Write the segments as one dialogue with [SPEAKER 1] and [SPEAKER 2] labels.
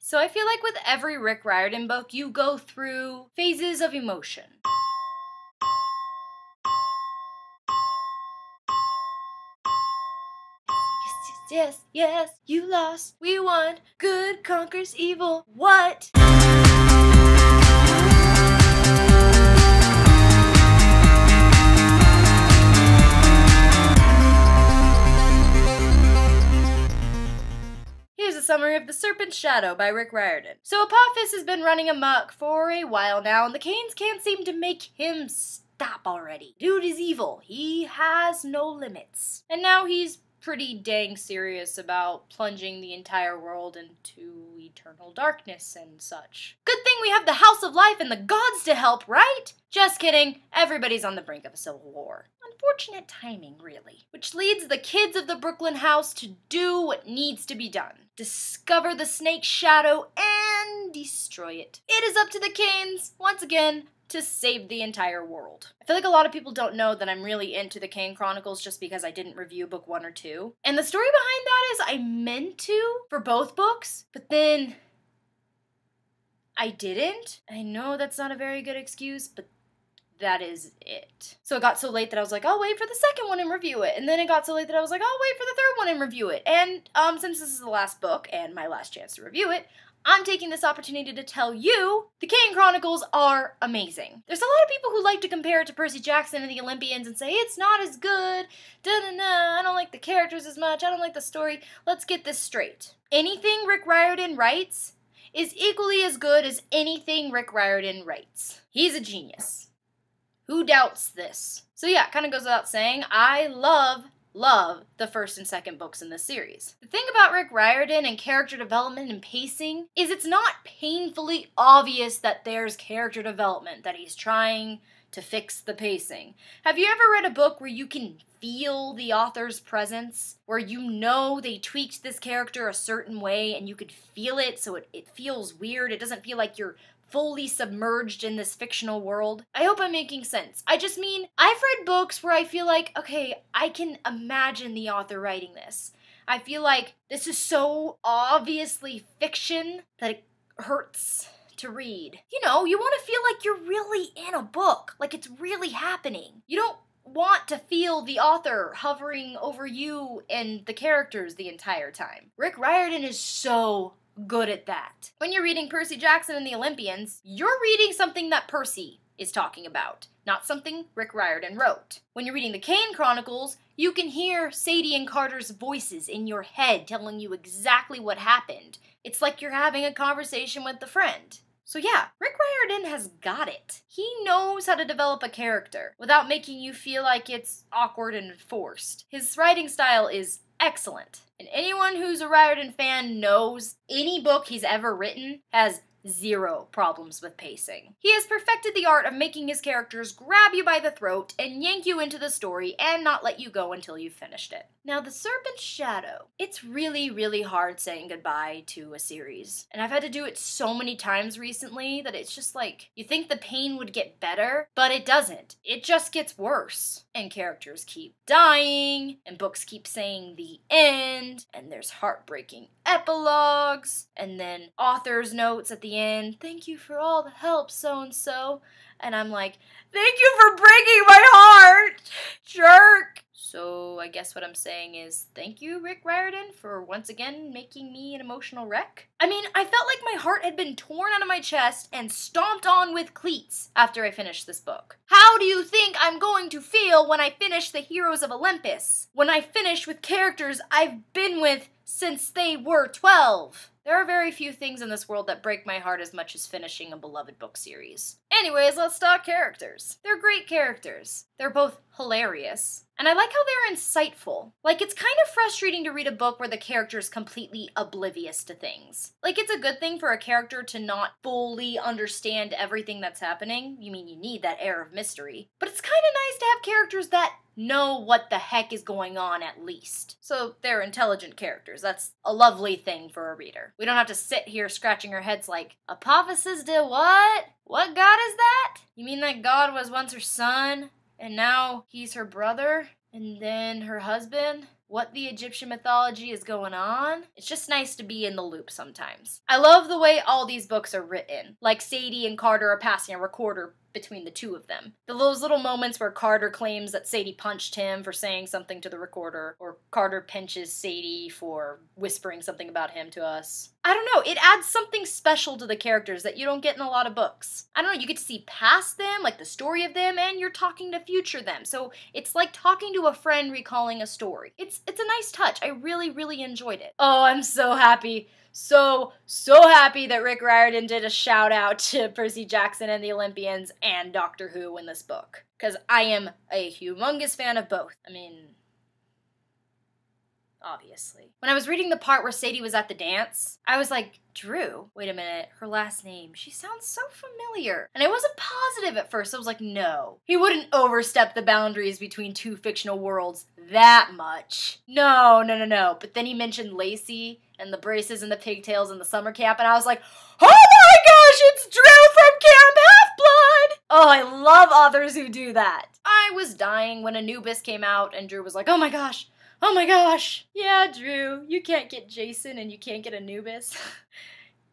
[SPEAKER 1] So I feel like with every Rick Riordan book, you go through phases of emotion. Yes, yes, you lost, we won, good conquers evil, what? Here's a summary of The Serpent's Shadow by Rick Riordan. So Apophis has been running amok for a while now, and the Canes can't seem to make him stop already. Dude is evil. He has no limits. And now he's pretty dang serious about plunging the entire world into eternal darkness and such. Good thing we have the House of Life and the gods to help, right? Just kidding. Everybody's on the brink of a civil war. Unfortunate timing, really. Which leads the kids of the Brooklyn house to do what needs to be done. Discover the snake's shadow and destroy it. It is up to the Canes, once again, to save the entire world. I feel like a lot of people don't know that I'm really into the Kane Chronicles just because I didn't review book 1 or 2. And the story behind that is I meant to for both books, but then I didn't. I know that's not a very good excuse, but that is it. So it got so late that I was like, I'll wait for the second one and review it. And then it got so late that I was like, I'll wait for the third one and review it. And since this is the last book and my last chance to review it, I'm taking this opportunity to tell you the Kane Chronicles are amazing. There's a lot of people who like to compare it to Percy Jackson and the Olympians and say it's not as good, I don't like the characters as much, I don't like the story. Let's get this straight. Anything Rick Riordan writes is equally as good as anything Rick Riordan writes. He's a genius. Who doubts this? So yeah, it kind of goes without saying, I love the first and second books in this series. The thing about Rick Riordan and character development and pacing is it's not painfully obvious that there's character development, that he's trying to fix the pacing. Have you ever read a book where you can feel the author's presence? Where you know they tweaked this character a certain way and you could feel it so it feels weird, it doesn't feel like you're fully submerged in this fictional world? I hope I'm making sense. I just mean, I've read books where I feel like, okay, I can imagine the author writing this. I feel like this is so obviously fiction that it hurts to read. You know, you want to feel like you're really in a book, like it's really happening. You don't want to feel the author hovering over you and the characters the entire time. Rick Riordan is so good at that. When you're reading Percy Jackson and the Olympians, you're reading something that Percy is talking about, not something Rick Riordan wrote. When you're reading the Kane Chronicles, you can hear Sadie and Carter's voices in your head telling you exactly what happened. It's like you're having a conversation with a friend. So yeah, Rick Riordan has got it. He knows how to develop a character without making you feel like it's awkward and forced. His writing style is excellent. And anyone who's a Riordan fan knows any book he's ever written has zero problems with pacing. He has perfected the art of making his characters grab you by the throat and yank you into the story and not let you go until you've finished it. Now, The Serpent's Shadow. It's really, really hard saying goodbye to a series. And I've had to do it so many times recently that it's just like, you think the pain would get better, but it doesn't. It just gets worse. And characters keep dying, and books keep saying the end, and there's heartbreaking epilogues, and then author's notes at the end, thank you for all the help, so-and-so. And I'm like, thank you for breaking my heart, jerk! So I guess what I'm saying is, thank you, Rick Riordan, for once again making me an emotional wreck. I mean, I felt like my heart had been torn out of my chest and stomped on with cleats after I finished this book. How do you think I'm going to feel when I finish The Heroes of Olympus? When I finish with characters I've been with since they were 12? There are very few things in this world that break my heart as much as finishing a beloved book series. Anyways, let's talk characters. They're great characters. They're both hilarious. And I like how they're insightful. Like, it's kind of frustrating to read a book where the character is completely oblivious to things. Like, it's a good thing for a character to not fully understand everything that's happening. You mean, you need that air of mystery. But it's kind of nice to have characters that know what the heck is going on at least. So they're intelligent characters. That's a lovely thing for a reader. We don't have to sit here scratching our heads like, Apophis did what? What god is that? You mean that god was once her son, and now he's her brother, and then her husband? what the Egyptian mythology is going on. It's just nice to be in the loop sometimes. I love the way all these books are written. Like Sadie and Carter are passing a recorder between the two of them. Those little moments where Carter claims that Sadie punched him for saying something to the recorder, or Carter pinches Sadie for whispering something about him to us. I don't know, it adds something special to the characters that you don't get in a lot of books. I don't know, you get to see past them, like the story of them, and you're talking to future them. So it's like talking to a friend recalling a story. It's a nice touch. I really, really enjoyed it. Oh, I'm so happy. So happy that Rick Riordan did a shout out to Percy Jackson and the Olympians and Doctor Who in this book. Because I am a humongous fan of both. I mean, obviously. When I was reading the part where Sadie was at the dance, I was like, Drew, wait a minute, her last name, she sounds so familiar. And I wasn't positive at first. I was like, no. He wouldn't overstep the boundaries between two fictional worlds that much. No. But then he mentioned Lacey and the braces and the pigtails and the summer camp, and I was like, oh my gosh, it's Drew from Camp Half-Blood! Oh, I love authors who do that. I was dying when Anubis came out, and Drew was like, oh my gosh, yeah, Drew, you can't get Jason and you can't get Anubis.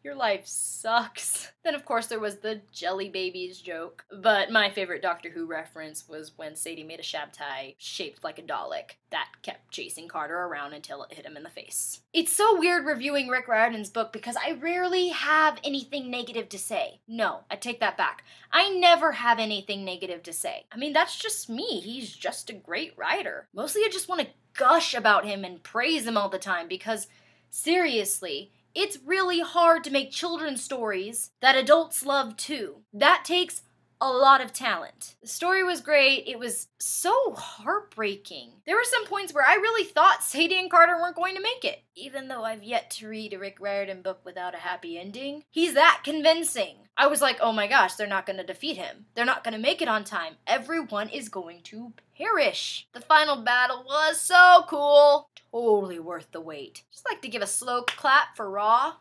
[SPEAKER 1] Your life sucks. Then, of course, there was the Jelly Babies joke. But my favorite Doctor Who reference was when Sadie made a Shabtai shaped like a Dalek that kept chasing Carter around until it hit him in the face. It's so weird reviewing Rick Riordan's book because I rarely have anything negative to say. No, I take that back. I never have anything negative to say. I mean, that's just me. He's just a great writer. Mostly I just want to gush about him and praise him all the time because, seriously, it's really hard to make children's stories that adults love too. That takes a lot of talent. The story was great. It was so heartbreaking. There were some points where I really thought Sadie and Carter weren't going to make it. Even though I've yet to read a Rick Riordan book without a happy ending, he's that convincing. I was like, oh my gosh, they're not going to defeat him. They're not going to make it on time. Everyone is going to perish. The final battle was so cool. Totally worth the wait. Just like to give a slow clap for Raw.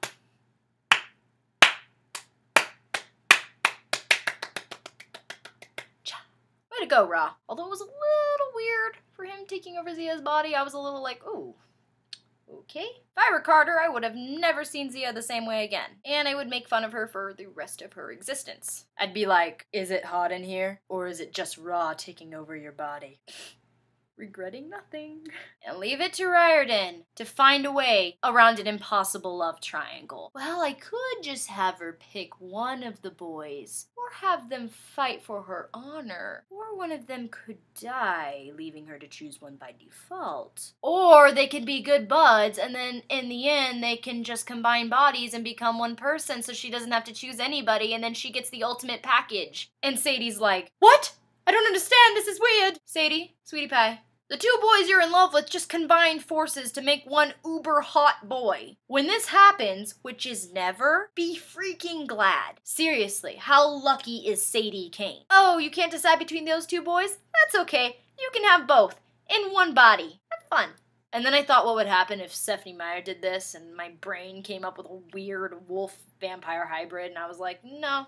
[SPEAKER 1] Way to go, Ra. Although it was a little weird for him taking over Zia's body, I was a little like, ooh, okay. If I were Carter, I would have never seen Zia the same way again. And I would make fun of her for the rest of her existence. I'd be like, is it hot in here? Or is it just Ra taking over your body? Regretting nothing. And leave it to Riordan to find a way around an impossible love triangle. Well, I could just have her pick one of the boys, or have them fight for her honor, or one of them could die, leaving her to choose one by default. Or they can be good buds, and then in the end, they can just combine bodies and become one person so she doesn't have to choose anybody, and then she gets the ultimate package. And Sadie's like, what? I don't understand, this is weird. Sadie, sweetie pie, the two boys you're in love with just combined forces to make one uber hot boy. When this happens, which is never, be freaking glad. Seriously, how lucky is Sadie Kane? Oh, you can't decide between those two boys? That's okay. You can have both in one body. Have fun. And then I thought what would happen if Stephenie Meyer did this and my brain came up with a weird wolf-vampire hybrid and I was like, no,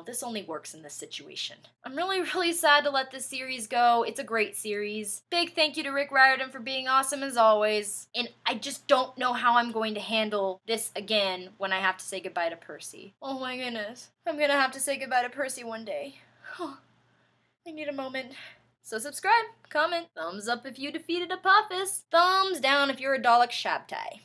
[SPEAKER 1] this only works in this situation. I'm really sad to let this series go. It's a great series. Big thank you to Rick Riordan for being awesome as always. And I just don't know how I'm going to handle this again when I have to say goodbye to Percy. Oh my goodness. I'm gonna have to say goodbye to Percy one day. Oh, I need a moment. So subscribe, comment, thumbs up if you defeated Apophis, thumbs down if you're a Dalek Shabtai.